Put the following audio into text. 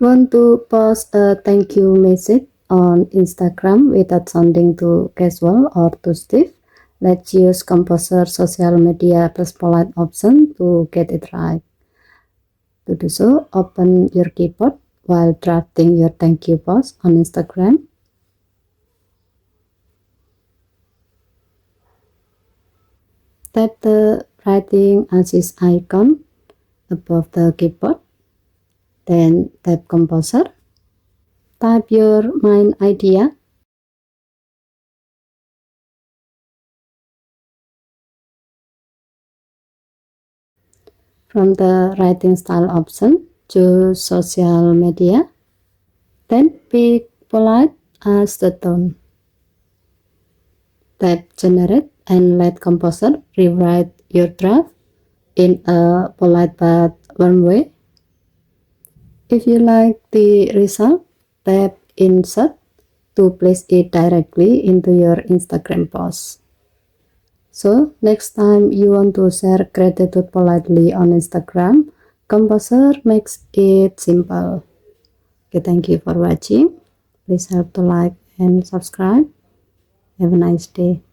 Want to post a thank you message on Instagram without sounding too casual or too stiff? Let's use Composer social media plus polite option to get it right. To do so, open your keyboard while drafting your thank you post on Instagram. Tap the writing assist icon above the keyboard, then tap Composer. Type your main idea. From the writing style option, choose social media. Then pick polite as the tone. Tap generate and let Composer rewrite your draft in a polite but warm way. If you like the result, tap insert to place it directly into your Instagram post. So next time you want to share gratitude politely on Instagram, Composer makes it simple. Okay, thank you for watching. Please help to like and subscribe. Have a nice day.